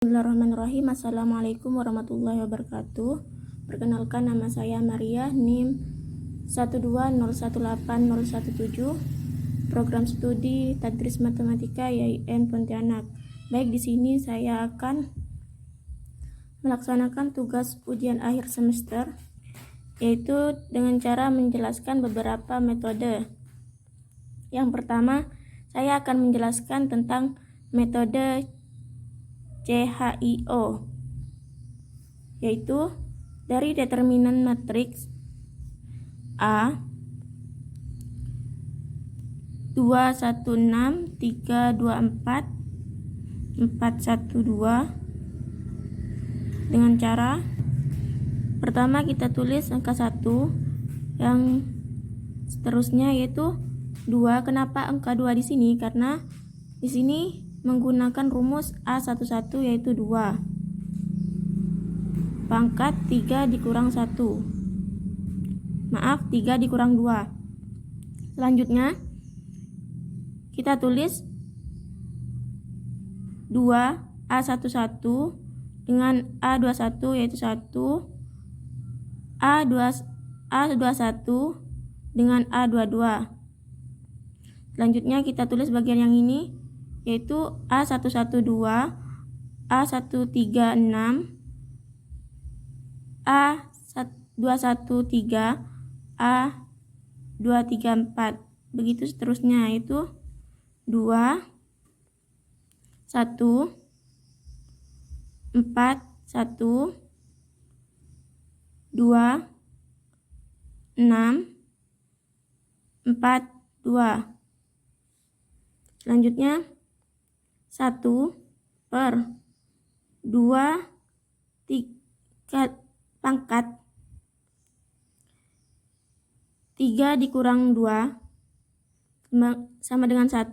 Bismillahirrahmanirrahim. Assalamualaikum warahmatullahi wabarakatuh. Perkenalkan, nama saya Maria, NIM 120180117, program studi Tadris Matematika YIN Pontianak. Baik, di sini saya akan melaksanakan tugas ujian akhir semester, yaitu dengan cara menjelaskan beberapa metode. Yang pertama, saya akan menjelaskan tentang metode CHIO, yaitu dari determinan matriks A 216 324 412 dengan cara pertama kita tulis angka 1, yang seterusnya yaitu 2. Kenapa angka 2 di sini? Karena di sini menggunakan rumus A11 yaitu 2 pangkat 3 dikurang 1. Maaf, 3 dikurang 2. Selanjutnya kita tulis 2 A11 dengan A21 yaitu 1, A21 dengan A22. Selanjutnya kita tulis bagian yang ini, yaitu A112, A136, A213, A234. Begitu seterusnya, yaitu 2, 1, 4, 1, 2, 6, 4, 2. Selanjutnya 1 per 2 3 pangkat 3 dikurang 2 sama dengan 1,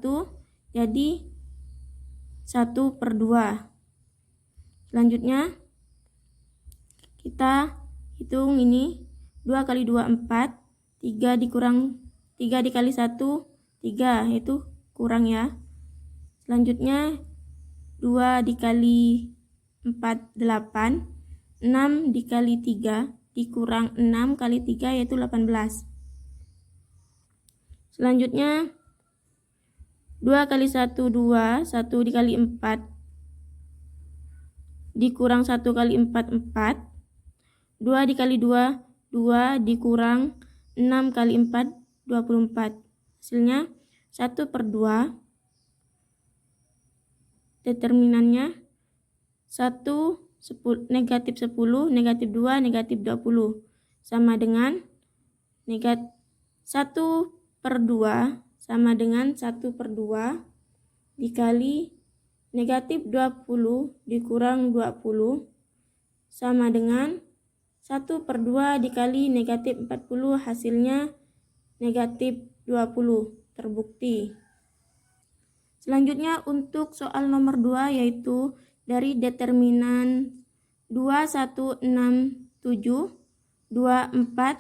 jadi 1 per 2. Selanjutnya kita hitung ini, 2 kali 2 4, 3 dikurang 3 dikali 1 3, yaitu kurang ya. Selanjutnya 2 dikali 4 8, 6 dikali 3 dikurang 6 kali 3 yaitu 18. Selanjutnya 2 kali 1 2, 1 dikali 4 dikurang 1 kali 4 4, 2 dikali 2 2 dikurang 6 kali 4 24. Hasilnya 1 per 2. Determinannya 1 negatif 10, negatif 2, negatif 20 sama dengan 1 per 2 sama dengan 1 per 2 dikali negatif 20 dikurang 20 sama dengan 1 per 2 dikali negatif 40, hasilnya negatif 20, terbukti. Selanjutnya untuk soal nomor 2, yaitu dari determinan 2167 24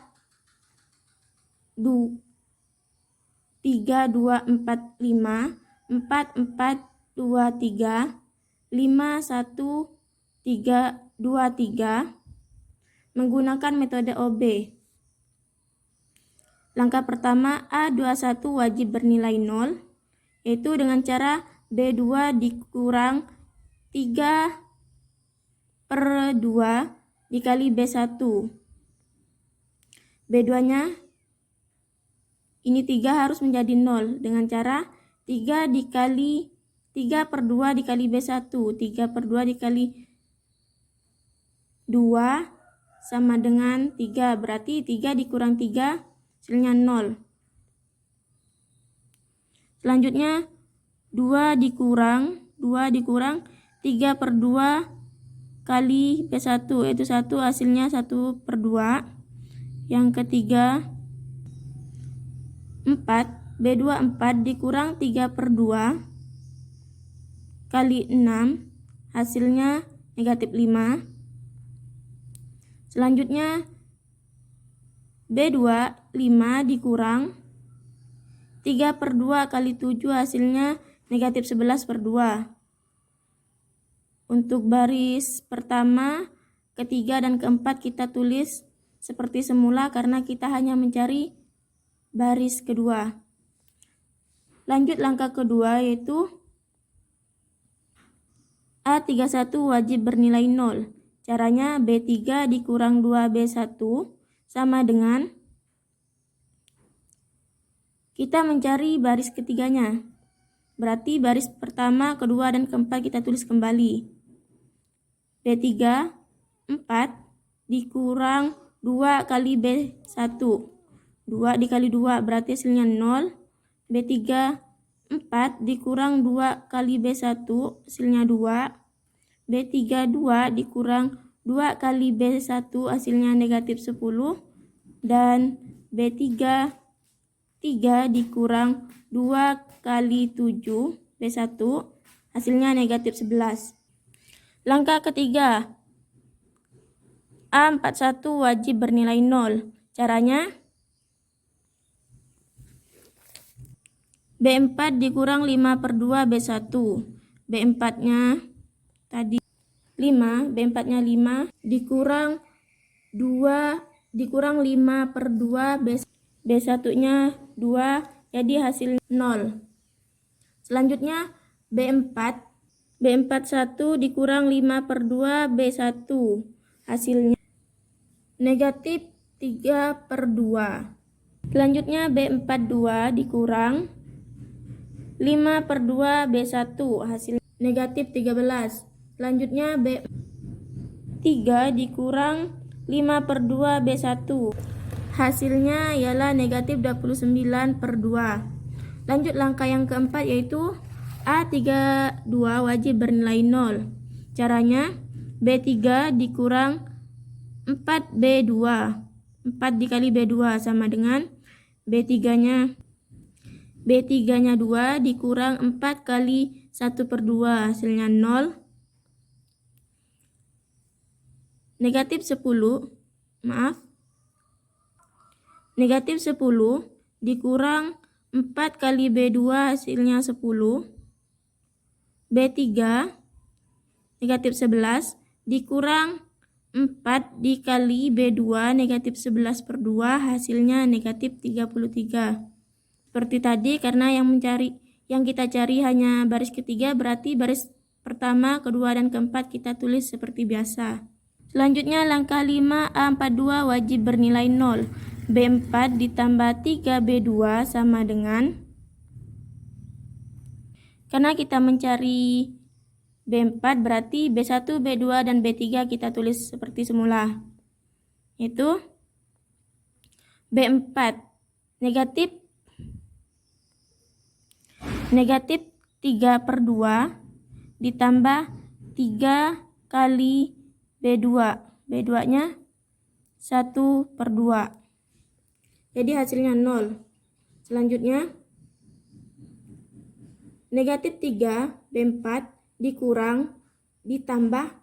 3245 4423 51323 menggunakan metode OB. Langkah pertama, A21 wajib bernilai 0, yaitu dengan cara B2 dikurang 3 per 2 dikali B1. B2 nya ini 3 harus menjadi 0 dengan cara 3 per 2 dikali B1. 3 per 2 dikali 2 sama dengan 3, berarti 3 dikurang 3 hasilnya 0. Selanjutnya 2 dikurang 3 per 2 kali B1 yaitu 1, hasilnya 1 per 2. Yang ketiga 4, B2 4 dikurang 3 per 2 kali 6, hasilnya negatif 5. Selanjutnya B2 5 dikurang 3 per 2 kali 7, hasilnya negatif 11 per 2. Untuk baris pertama, ketiga, dan keempat kita tulis seperti semula karena kita hanya mencari baris kedua. Lanjut langkah kedua yaitu A31 wajib bernilai 0. Caranya B3 dikurang 2B1 sama dengan kita mencari baris ketiganya. Berarti baris pertama, kedua, dan keempat kita tulis kembali. B3 4 dikurang 2 kali B1. 2 dikali 2 berarti hasilnya 0. B3 4 dikurang 2 kali B1 hasilnya 2. B3 2 dikurang 2 kali B1 hasilnya negatif 10. Dan B3 3 dikurang 2 kali 7 B1 hasilnya negatif 11. Langkah ketiga, A41 wajib bernilai 0. Caranya B4 dikurang 5/2 B1. B4-nya tadi 5, B4-nya 5 dikurang 2 dikurang 5/2 B1-nya 2, jadi hasilnya 0. Selanjutnya B4 1 dikurang 5/2 B1 hasilnya negatif 3/2. Selanjutnya B42 dikurang 5/2 B1 hasilnya negatif 13. Selanjutnya B3 dikurang 5/2 B1 hasilnya ialah negatif 29/2. Lanjut langkah yang keempat yaitu A32 wajib bernilai 0. Caranya B3 dikurang 4B2. 4 dikali B2 sama dengan B3-nya 2 dikurang 4 kali 1/2 hasilnya 0. Negatif 10 dikurang 4 kali B2 hasilnya 10. B3 negatif 11 dikurang 4 dikali B2 negatif 11/2 hasilnya negatif 33. Seperti tadi, karena yang kita cari hanya baris ketiga, berarti baris pertama, kedua, dan keempat kita tulis seperti biasa. Selanjutnya langkah 5, A42 wajib bernilai 0. B4 ditambah 3B2 sama dengan, karena kita mencari B4 berarti B1, B2, dan B3 kita tulis seperti semula. Itu B4 negatif 3/2 ditambah 3 kali B2. B2-nya 1/2. Jadi hasilnya 0. Selanjutnya negatif 3 B4 dikurang ditambah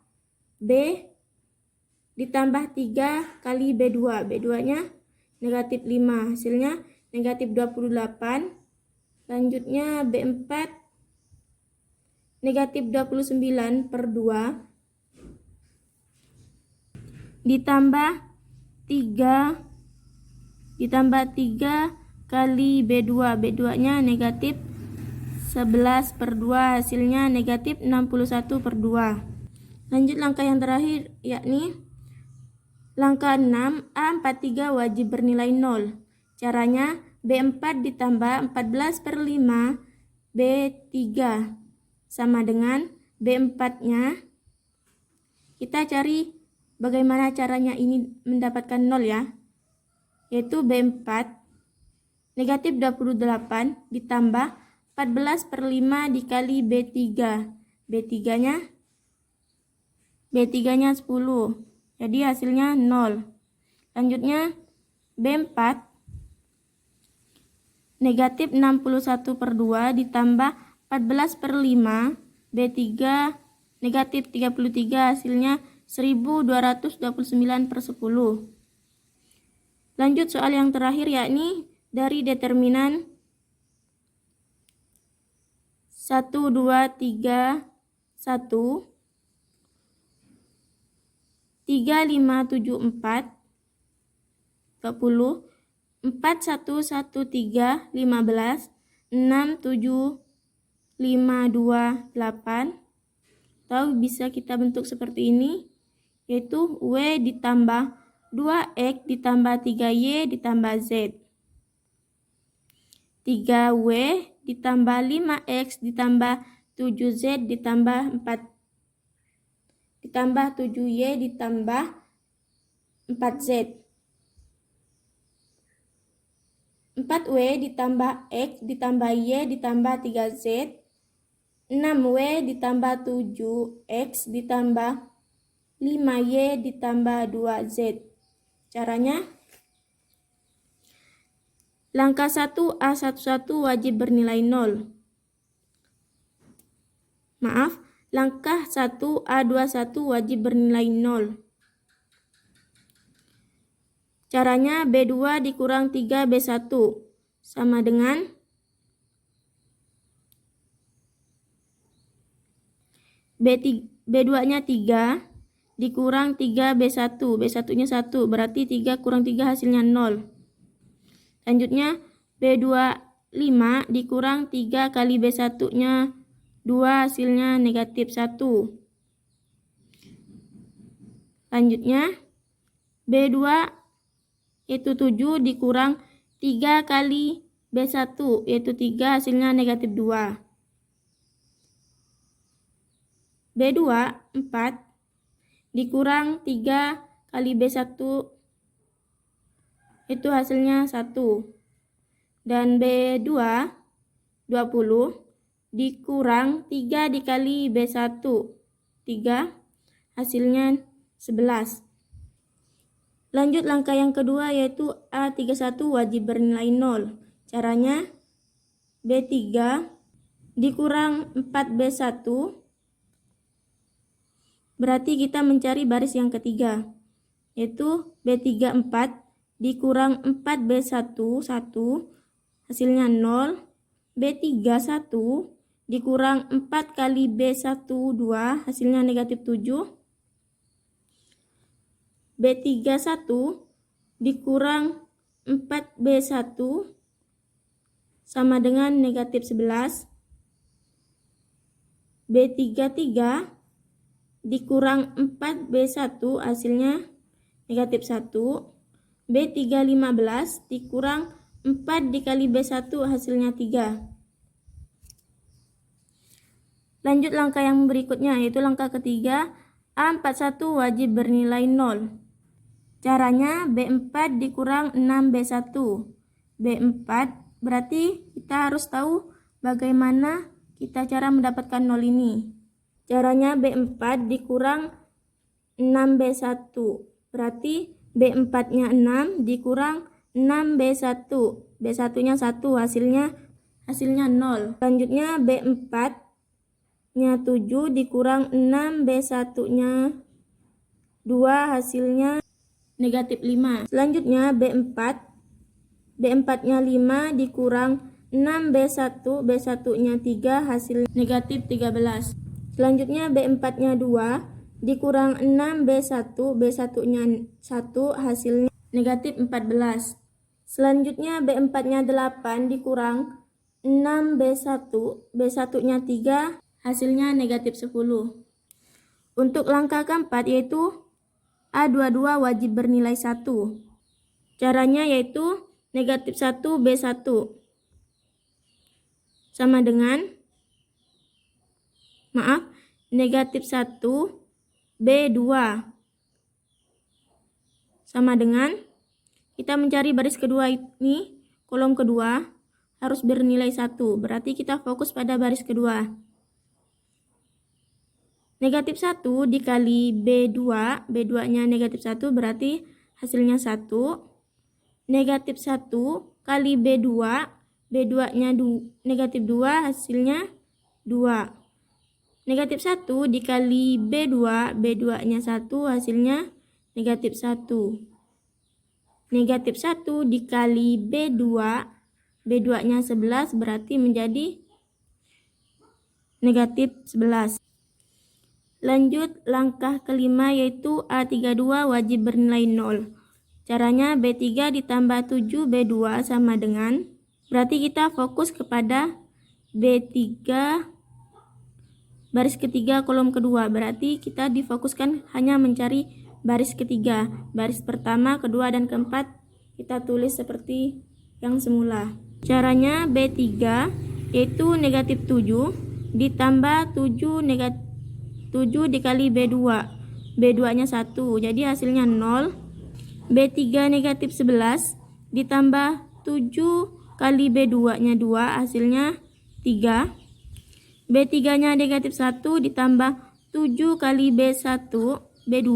3 kali B2. B2-nya negatif 5. Hasilnya negatif 28. Selanjutnya B4 negatif 29/2 ditambah 3 kali B2. B2-nya negatif 11/2 hasilnya negatif 61/2. Lanjut langkah yang terakhir yakni langkah 6, A43 wajib bernilai 0. Caranya B4 ditambah 14/5 B3 sama dengan B4-nya. Kita cari bagaimana caranya ini mendapatkan 0 ya. Yaitu B4 negatif 28 ditambah 14/5 dikali B3. B3-nya 10. Jadi hasilnya 0. Lanjutnya B4 negatif 61/2 ditambah 14/5 B3 negatif 33 hasilnya 1229/10. Lanjut soal yang terakhir yakni dari determinan 1, 2, 3, 1 3, 5, 7, 4, 20, 4, 1, 1, 3, 15, 6, 7, 5, 2, 8. Atau bisa kita bentuk seperti ini, yaitu W ditambah 2X ditambah 3Y ditambah Z. 3W ditambah 5X ditambah 7Z ditambah 4 ditambah 7Y ditambah 4Z. 4W ditambah X ditambah Y ditambah 3Z. 6W ditambah 7X ditambah 5Y ditambah 2Z. Caranya, langkah 1A11 wajib bernilai 0. Maaf, langkah 1A21 wajib bernilai 0. Caranya B2 dikurang 3B1 sama dengan B2-nya 3 dikurang 3B1. B1-nya 1, berarti 3 kurang 3 hasilnya 0. Selanjutnya B2 5 dikurang 3 kali B1-nya 2, hasilnya negatif 1. Selanjutnya B2 yaitu 7 dikurang 3 kali B1 yaitu 3, hasilnya negatif 2. B2 4 dikurang 3 kali B1 itu hasilnya 1. Dan B2 20 dikurang 3 dikali B1 3, hasilnya 11. Lanjut langkah yang kedua, yaitu A31 wajib bernilai 0. Caranya B3 dikurang 4B1, berarti kita mencari baris yang ketiga, yaitu B3 4 dikurang 4B1 1, hasilnya 0. B3 1 dikurang 4 kali B1 2, hasilnya negatif 7. B3 1 dikurang 4B1 sama dengan negatif 11. B3 3 dikurang 4B1 hasilnya negatif 1. B3 15 dikurang 4 dikali B1 hasilnya 3. Lanjut langkah yang berikutnya, yaitu langkah ketiga, A41 wajib bernilai 0. Caranya B4 dikurang 6B1. B4 berarti kita harus tahu bagaimana kita cara mendapatkan 0 ini. Caranya B4 dikurang 6B1. Berarti B4-nya 6 dikurang 6B1. B1-nya 1, hasilnya 0. Selanjutnya B4-nya 7 dikurang 6B1-nya 2, hasilnya negatif 5. Selanjutnya B4-nya 5 dikurang 6B1, B1-nya 3, hasil negatif 13. Selanjutnya B4-nya 2 dikurang 6B1, B1-nya 1, hasilnya negatif 14. Selanjutnya B4-nya 8 dikurang 6B1, B1-nya 3, hasilnya negatif 10. Untuk langkah keempat, yaitu A22 wajib bernilai 1. Caranya yaitu negatif 1 B1 sama dengan negatif 1 B2 sama dengan, kita mencari baris kedua ini, kolom kedua harus bernilai 1. Berarti kita fokus pada baris kedua. Negatif 1 dikali B2, B2-nya negatif 1 berarti hasilnya 1. Negatif 1 kali B2, B2-nya negatif 2, hasilnya 2. Negatif 1 dikali B2, B2-nya 1, hasilnya negatif 1. Negatif 1 dikali B2, B2-nya 11 berarti menjadi negatif 11. Lanjut langkah kelima yaitu A32 wajib bernilai 0. Caranya B3 ditambah 7 B2 sama dengan, berarti kita fokus kepada B3 baris ketiga kolom kedua, berarti kita difokuskan hanya mencari baris ketiga. Baris pertama, kedua, dan keempat kita tulis seperti yang semula. Caranya B3 yaitu negatif 7 ditambah 7 dikali B2. B2 nya 1, jadi hasilnya 0. B3 negatif 11 ditambah 7 kali B2 nya 2, hasilnya 3. B3 nya negatif 1 ditambah 7 kali B1 B2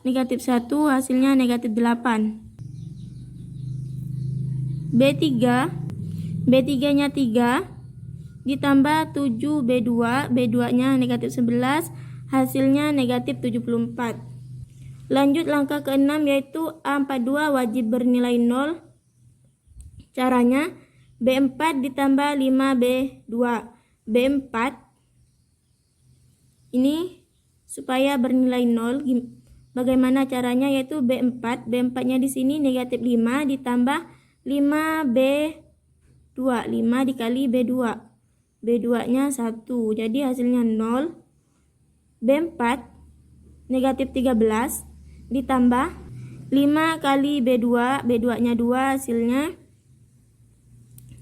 negatif 1, hasilnya negatif 8. B3 nya 3 ditambah 7 B2 nya negatif 11, hasilnya negatif 74. Lanjut langkah ke-6 yaitu A42 wajib bernilai 0. Caranya B4 ditambah 5B2. B4 ini supaya bernilai 0. Bagaimana caranya? Yaitu B4 nya di sini negatif 5 ditambah 5B2. 5 dikali B2. B2 nya 1, jadi hasilnya 0. B4 negatif 13 ditambah 5 kali B2. B2 nya 2, hasilnya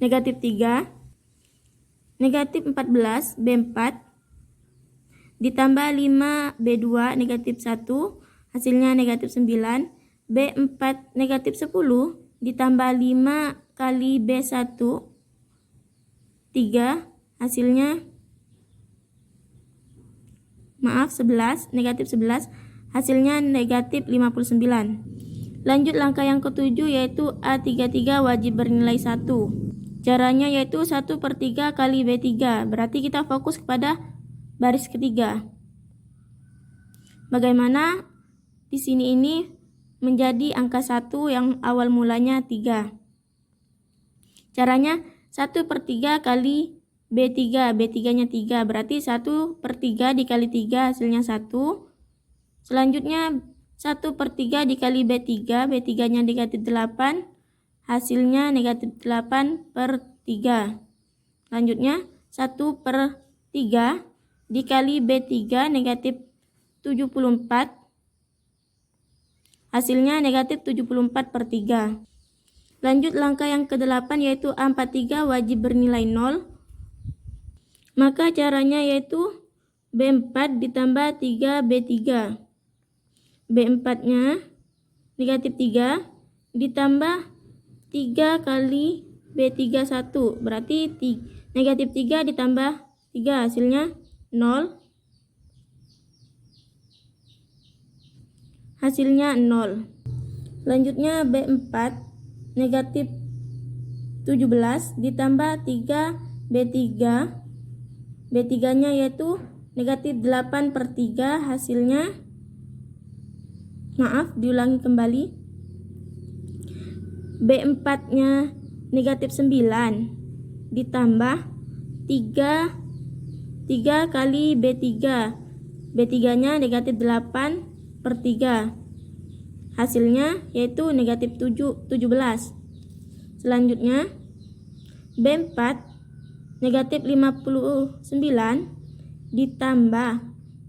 negatif 3. Negatif 14 B4 ditambah 5 B2 negatif 1, hasilnya negatif 9. B4 negatif 10 ditambah 5 kali B1 3, hasilnya 11, negatif 11, hasilnya negatif 59. Lanjut langkah yang ketujuh yaitu A33 wajib bernilai 1. Caranya yaitu 1/3 kali B3, berarti kita fokus kepada baris ketiga. Bagaimana di sini ini menjadi angka 1 yang awal mulanya 3. Caranya 1/3 kali B3, B3 nya 3, berarti 1/3 dikali 3 hasilnya 1. Selanjutnya 1/3 dikali B3, B3 nya negatif 8, hasilnya negatif 8/3. Lanjutnya 1/3 dikali B3 negatif 74, hasilnya negatif 74/3. Lanjut langkah yang ke-8 yaitu A43 wajib bernilai 0. Maka caranya yaitu B4 ditambah 3B3. B4 nya negatif 3 ditambah 3 kali B3 1, berarti negatif 3 ditambah 3, hasilnya 0. Hasilnya 0. Lanjutnya B4 negatif 17 ditambah 3B3. B3 nya yaitu negatif 8/3, hasilnya diulangi kembali. B4 nya negatif 9 ditambah 3 kali B3. B3 nya negatif 8/3, hasilnya yaitu negatif 17. Selanjutnya B4 negatif 59 ditambah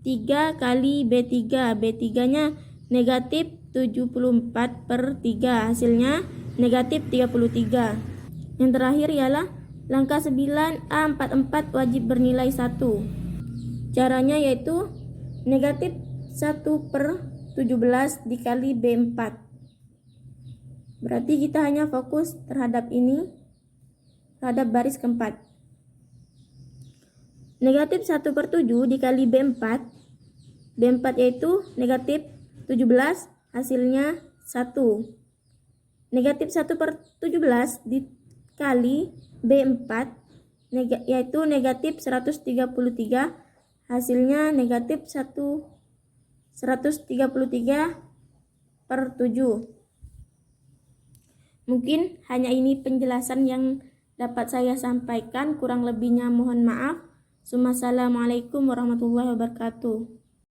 3 kali B3. B3 nya negatif 74/3, hasilnya negatif 33. Yang terakhir ialah langkah 9 A44 wajib bernilai 1. Caranya yaitu negatif 1/17 dikali B4. Berarti kita hanya fokus terhadap ini, terhadap baris keempat. Negatif 1/7 dikali B4. B4 yaitu negatif 17, hasilnya 1. Negatif 1/17 dikali B4 yaitu negatif 133, hasilnya negatif 133/7. Mungkin hanya ini penjelasan yang dapat saya sampaikan, kurang lebihnya mohon maaf. Assalamualaikum warahmatullahi wabarakatuh.